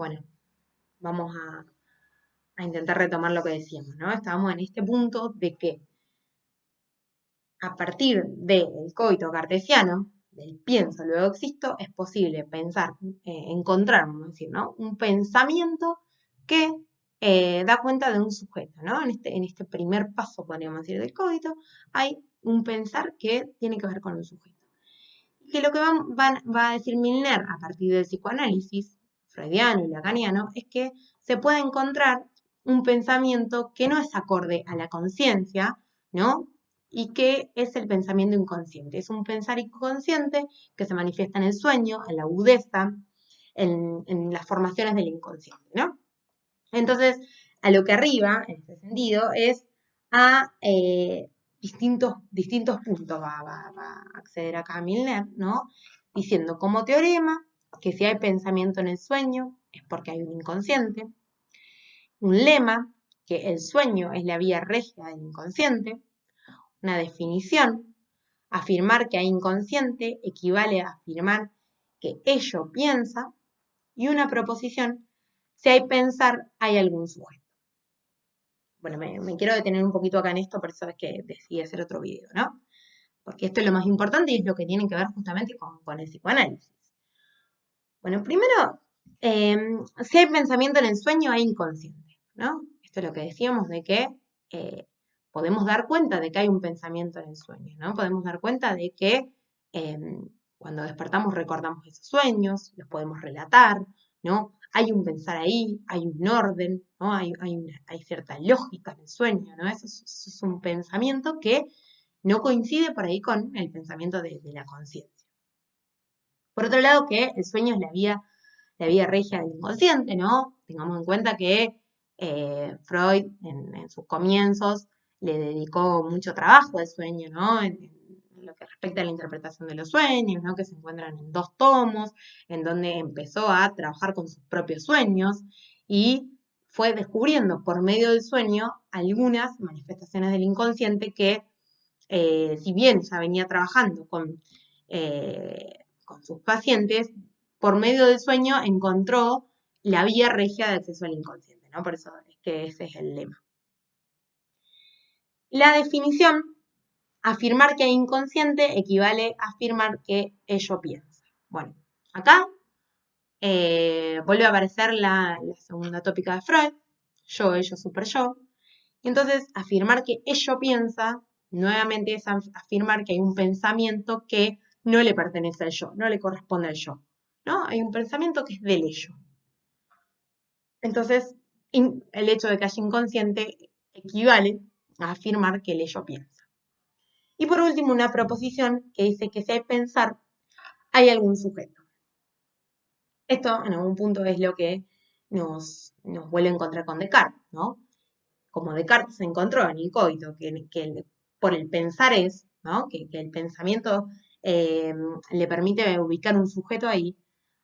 Bueno, vamos a intentar retomar lo que decíamos, ¿no? Estábamos en este punto de que a partir del coito cartesiano, del pienso, luego existo, es posible pensar, encontrar, vamos a decir, ¿no? Un pensamiento que da cuenta de un sujeto, ¿no? En este primer paso, podríamos decir, del coito, hay un pensar que tiene que ver con un sujeto. Que lo que va a decir Milner a partir del psicoanálisis freudiano y lacaniano es que se puede encontrar un pensamiento que no es acorde a la conciencia, ¿no? Y que es el pensamiento inconsciente. Es un pensar inconsciente que se manifiesta en el sueño, en la agudeza, en las formaciones del inconsciente, ¿no? Entonces, a lo que arriba, en este sentido, es a distintos puntos va a acceder acá Milner, ¿no? Diciendo como teorema que si hay pensamiento en el sueño es porque hay un inconsciente. Un lema, que el sueño es la vía regia del inconsciente. Una definición, afirmar que hay inconsciente equivale a afirmar que ello piensa. Y una proposición, si hay pensar, hay algún sujeto. Bueno, me quiero detener un poquito acá en esto, por eso es que decidí hacer otro video, ¿no? Porque esto es lo más importante y es lo que tiene que ver justamente con el psicoanálisis. Bueno, primero, si hay pensamiento en el sueño, hay inconsciente, ¿no? Esto es lo que decíamos de que podemos dar cuenta de que hay un pensamiento en el sueño, ¿no? Podemos dar cuenta de que cuando despertamos recordamos esos sueños, los podemos relatar, ¿no? Hay un pensar ahí, hay un orden, ¿no? Hay cierta lógica en el sueño, ¿no? Eso es un pensamiento que no coincide por ahí con el pensamiento de la conciencia. Por otro lado, que el sueño es la vía regia del inconsciente, ¿no? Tengamos en cuenta que Freud en sus comienzos le dedicó mucho trabajo al sueño, ¿no? En lo que respecta a la interpretación de los sueños, ¿no? Que se encuentran en 2 tomos, en donde empezó a trabajar con sus propios sueños y fue descubriendo por medio del sueño algunas manifestaciones del inconsciente que, si bien ya venía trabajando con sus pacientes, por medio del sueño encontró la vía regia de acceso al inconsciente, ¿no? Por eso es que ese es el lema. La definición, afirmar que hay inconsciente equivale a afirmar que ello piensa. Bueno, acá vuelve a aparecer la segunda tópica de Freud, yo, ello, super yo. Y entonces, afirmar que ello piensa, nuevamente es afirmar que hay un pensamiento que no le pertenece al yo, no le corresponde al yo, ¿no? Hay un pensamiento que es del ello. Entonces, el hecho de que haya inconsciente equivale a afirmar que el ello piensa. Y por último, una proposición que dice que si hay pensar, hay algún sujeto. Esto en algún punto es lo que nos vuelve a encontrar con Descartes, ¿no? Como Descartes se encontró en el coito, que por el pensar es, ¿no? Que el pensamiento le permite ubicar un sujeto ahí.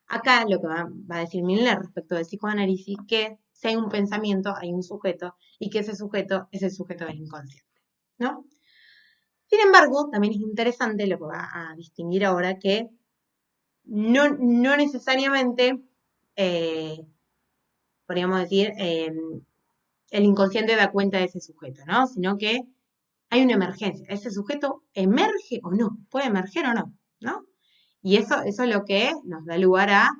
Acá lo que va a decir Milner respecto del psicoanálisis, que si hay un pensamiento, hay un sujeto, y que ese sujeto es el sujeto del inconsciente, ¿no? Sin embargo, también es interesante lo que va a distinguir ahora que no necesariamente, podríamos decir, el inconsciente da cuenta de ese sujeto, ¿no? Sino que hay una emergencia. Ese sujeto emerge o no, puede emerger o no, ¿no? Y eso es lo que nos da lugar a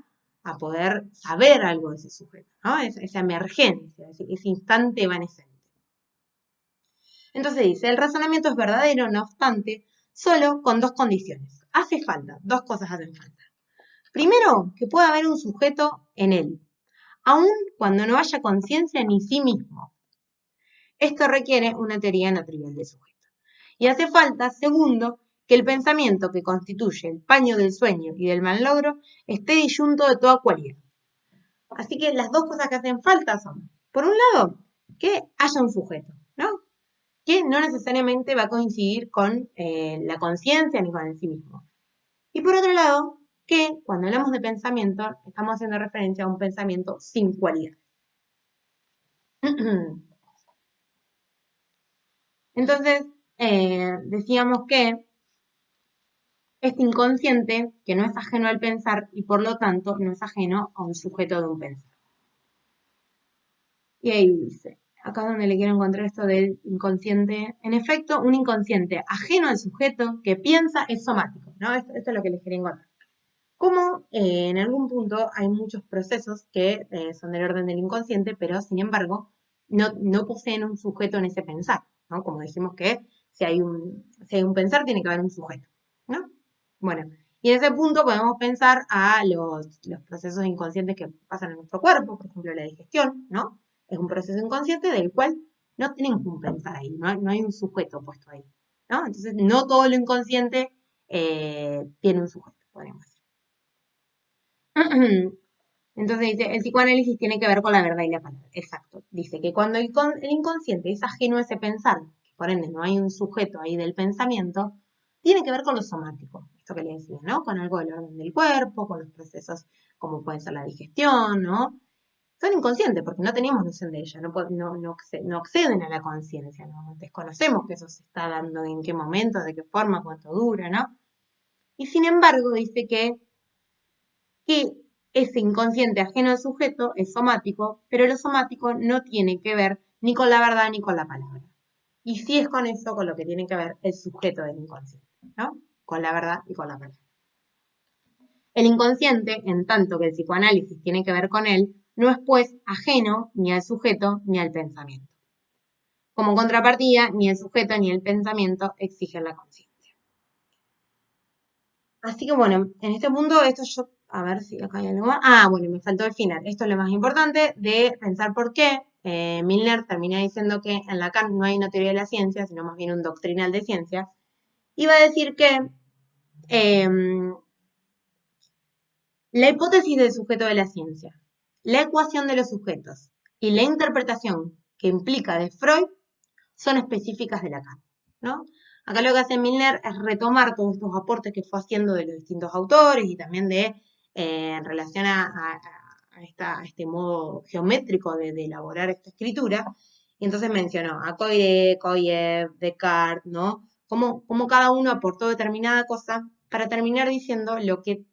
poder saber algo de ese sujeto, ¿no? Esa emergencia, ese instante evanescente. Entonces dice, el razonamiento es verdadero, no obstante, solo con 2 condiciones. Hace falta, 2 cosas hacen falta. Primero, que pueda haber un sujeto en él, aun cuando no haya conciencia ni sí mismo. Esto requiere una teoría no trivial de sujeto. Y hace falta, segundo, que el pensamiento que constituye el paño del sueño y del malogro esté disyunto de toda cualidad. Así que las 2 cosas que hacen falta son, por un lado, que haya un sujeto, ¿no? Que no necesariamente va a coincidir con la conciencia ni con el sí mismo. Y por otro lado, que cuando hablamos de pensamiento, estamos haciendo referencia a un pensamiento sin cualidad. Entonces, decíamos que este inconsciente, que no es ajeno al pensar y por lo tanto no es ajeno a un sujeto de un pensar. Y ahí dice, acá es donde le quiero encontrar esto del inconsciente. En efecto, un inconsciente ajeno al sujeto que piensa es somático, ¿no? Esto es lo que les quería encontrar. Como en algún punto hay muchos procesos que son del orden del inconsciente, pero sin embargo no poseen un sujeto en ese pensar, ¿no? Como dijimos que si hay un pensar tiene que haber un sujeto, ¿no? Bueno, y en ese punto podemos pensar a los procesos inconscientes que pasan en nuestro cuerpo, por ejemplo la digestión, ¿no? Es un proceso inconsciente del cual no tenemos un pensar ahí, no hay un sujeto puesto ahí, ¿no? Entonces no todo lo inconsciente tiene un sujeto, podríamos decir. Entonces dice, el psicoanálisis tiene que ver con la verdad y la palabra. Exacto. Dice que cuando el inconsciente es ajeno a ese pensar, que por ende no hay un sujeto ahí del pensamiento, tiene que ver con lo somático. Esto que le decía, ¿no? Con algo del orden del cuerpo, con los procesos como pueden ser la digestión, ¿no? Son inconscientes porque no tenemos noción de ella, no acceden a la conciencia, ¿no? Desconocemos que eso se está dando, en qué momento, de qué forma, cuánto dura, ¿no? Y sin embargo dice que ese inconsciente ajeno al sujeto es somático, pero lo somático no tiene que ver ni con la verdad ni con la palabra. Y sí es con eso con lo que tiene que ver el sujeto del inconsciente, ¿no? Con la verdad y con la palabra. El inconsciente, en tanto que el psicoanálisis tiene que ver con él, no es pues ajeno ni al sujeto ni al pensamiento. Como contrapartida, ni el sujeto ni el pensamiento exigen la conciencia. Así que bueno, en este punto, esto yo, a ver si acá hay algo más. Ah, bueno, me faltó el final. Esto es lo más importante de pensar por qué. Milner termina diciendo que en Lacan no hay una teoría de la ciencia, sino más bien un doctrinal de ciencia. Y va a decir que la hipótesis del sujeto de la ciencia, la ecuación de los sujetos y la interpretación que implica de Freud son específicas de Lacan, ¿no? Acá lo que hace Milner es retomar todos estos aportes que fue haciendo de los distintos autores y también en relación a este modo geométrico de elaborar esta escritura. Y entonces mencionó a Coiré, Koyev, Descartes, ¿no? Cómo cada uno aportó determinada cosa para terminar diciendo lo que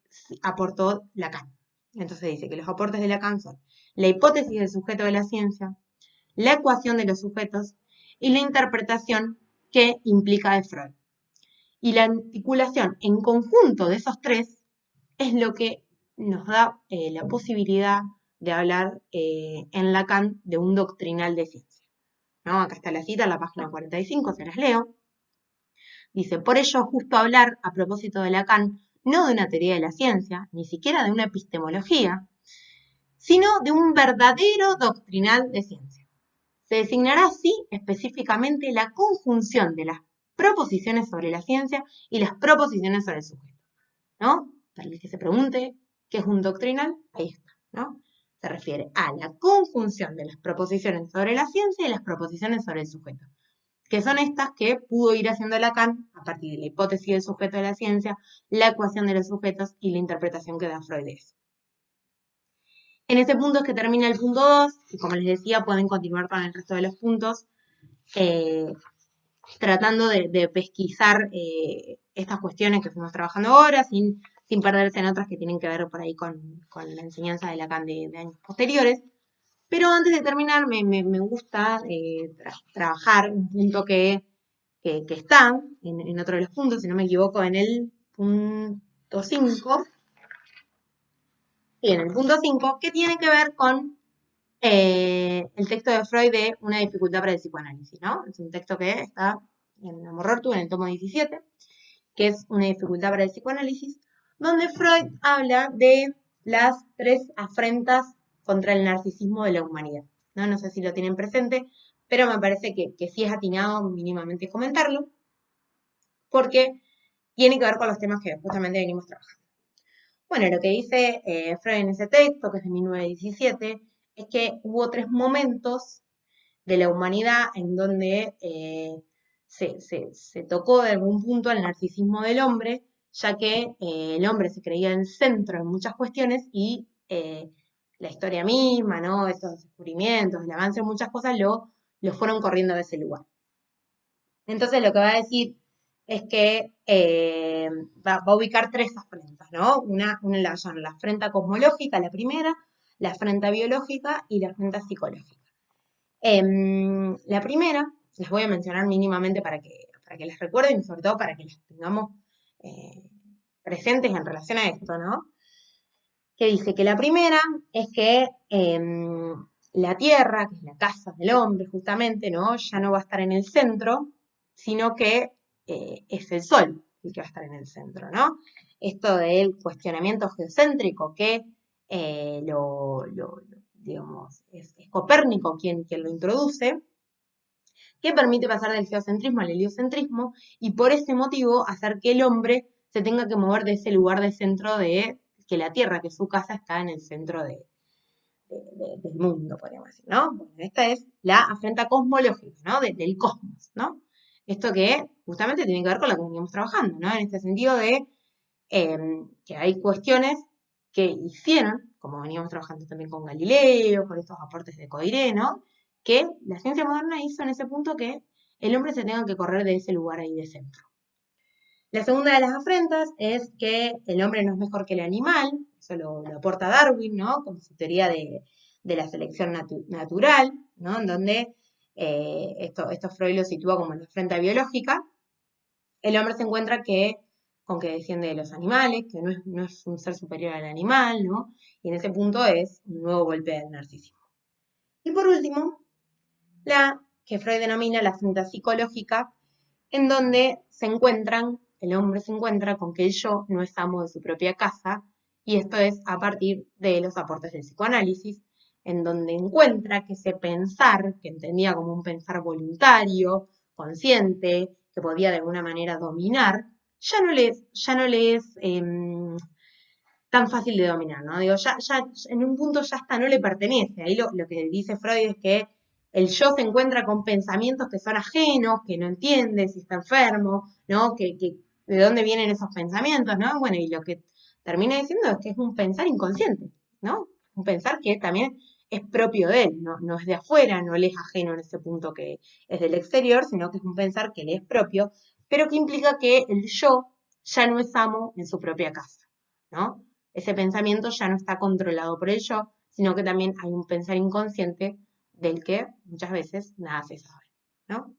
aportó Lacan. Entonces dice que los aportes de Lacan son la hipótesis del sujeto de la ciencia, la ecuación de los sujetos y la interpretación que implica de Freud. Y la articulación en conjunto de esos tres es lo que nos da la posibilidad de hablar en Lacan de un doctrinal de ciencia, ¿no? Acá está la cita en la página 45, se las leo. Dice, por ello es justo hablar, a propósito de Lacan, no de una teoría de la ciencia, ni siquiera de una epistemología, sino de un verdadero doctrinal de ciencia. Se designará así específicamente la conjunción de las proposiciones sobre la ciencia y las proposiciones sobre el sujeto, ¿no? Para el que se pregunte qué es un doctrinal, ahí está, ¿no? Se refiere a la conjunción de las proposiciones sobre la ciencia y las proposiciones sobre el sujeto, que son estas que pudo ir haciendo Lacan a partir de la hipótesis del sujeto de la ciencia, la ecuación de los sujetos y la interpretación que da Freud de eso. En ese punto es que termina el punto 2, y como les decía, pueden continuar con el resto de los puntos, tratando de pesquisar estas cuestiones que fuimos trabajando ahora, sin perderse en otras que tienen que ver por ahí con la enseñanza de Lacan de años posteriores. Pero antes de terminar, me gusta trabajar un punto que está en otro de los puntos, si no me equivoco, en el punto 5. Y en el punto 5, que tiene que ver con el texto de Freud de Una dificultad para el psicoanálisis, ¿no? Es un texto que está en Amor Rortu, en el tomo 17, que es Una dificultad para el psicoanálisis, donde Freud habla de las 3 afrentas contra el narcisismo de la humanidad, ¿no? No sé si lo tienen presente, pero me parece que sí es atinado mínimamente comentarlo, porque tiene que ver con los temas que justamente venimos trabajando. Bueno, lo que dice Freud en ese texto, que es de 1917, es que hubo 3 momentos de la humanidad en donde se tocó de algún punto el narcisismo del hombre, ya que el hombre se creía en centro en muchas cuestiones y la historia misma, ¿no? Esos descubrimientos, el avance en muchas cosas lo fueron corriendo de ese lugar. Entonces lo que va a decir es que va a ubicar 3 afrentas, ¿no? Una la llama la afrenta cosmológica, la primera, la afrenta biológica y la afrenta psicológica. La primera, las voy a mencionar mínimamente para que las recuerden y sobre todo para que las tengamos presentes en relación a esto, ¿no? Que dice que la primera es que la tierra, que es la casa del hombre justamente, ¿no? Ya no va a estar en el centro, sino que es el sol el que va a estar en el centro, ¿no? Esto del cuestionamiento geocéntrico que digamos, es Copérnico quien lo introduce, que permite pasar del geocentrismo al heliocentrismo y por ese motivo hacer que el hombre se tenga que mover de ese lugar de centro de que la Tierra, que su casa está en el centro del mundo, podríamos decir, ¿no? Bueno, esta es la afrenta cosmológica, ¿no? Del cosmos, ¿no? Esto que justamente tiene que ver con lo que veníamos trabajando, ¿no? En este sentido de que hay cuestiones que hicieron, como veníamos trabajando también con Galileo, con estos aportes de Coiré, ¿no? Que la ciencia moderna hizo en ese punto que el hombre se tenga que correr de ese lugar ahí de centro. La segunda de las afrentas es que el hombre no es mejor que el animal, eso lo aporta Darwin, ¿no? Con su teoría de la selección natural, ¿no? En donde esto Freud lo sitúa como la afrenta biológica. El hombre se encuentra con que desciende de los animales, que no es un ser superior al animal, ¿no? Y en ese punto es un nuevo golpe del narcisismo. Y por último, la que Freud denomina la afrenta psicológica, en donde el hombre se encuentra con que el yo no es amo de su propia casa, y esto es a partir de los aportes del psicoanálisis, en donde encuentra que ese pensar, que entendía como un pensar voluntario, consciente, que podía de alguna manera dominar, ya no le es tan fácil de dominar, ¿no? Digo, ya en un punto ya hasta no le pertenece. Ahí lo que dice Freud es que el yo se encuentra con pensamientos que son ajenos, que no entiende si está enfermo, ¿no? De dónde vienen esos pensamientos, ¿no? Bueno, y lo que termina diciendo es que es un pensar inconsciente, ¿no? Un pensar que también es propio de él, no es de afuera, no le es ajeno en ese punto que es del exterior, sino que es un pensar que le es propio, pero que implica que el yo ya no es amo en su propia casa, ¿no? Ese pensamiento ya no está controlado por el yo, sino que también hay un pensar inconsciente del que muchas veces nada se sabe, ¿no?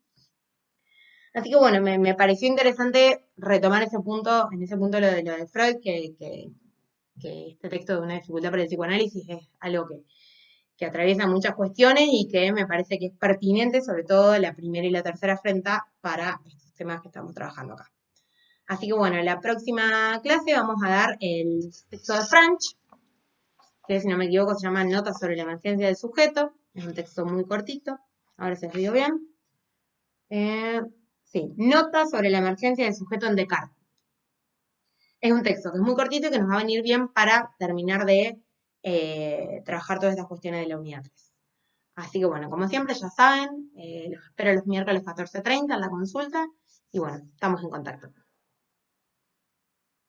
Así que bueno, me pareció interesante retomar ese punto, en ese punto lo de Freud, que este texto de una dificultad para el psicoanálisis es algo que atraviesa muchas cuestiones y que me parece que es pertinente, sobre todo la primera y la tercera afrenta, para estos temas que estamos trabajando acá. Así que bueno, en la próxima clase vamos a dar el texto de French, que si no me equivoco se llama Notas sobre la emergencia del sujeto. Es un texto muy cortito, ahora se escribió bien. Sí, Notas sobre la emergencia del sujeto en Descartes. Es un texto que es muy cortito y que nos va a venir bien para terminar de trabajar todas estas cuestiones de la unidad 3. Así que bueno, como siempre ya saben, los espero los miércoles 14:30 en la consulta y bueno, estamos en contacto.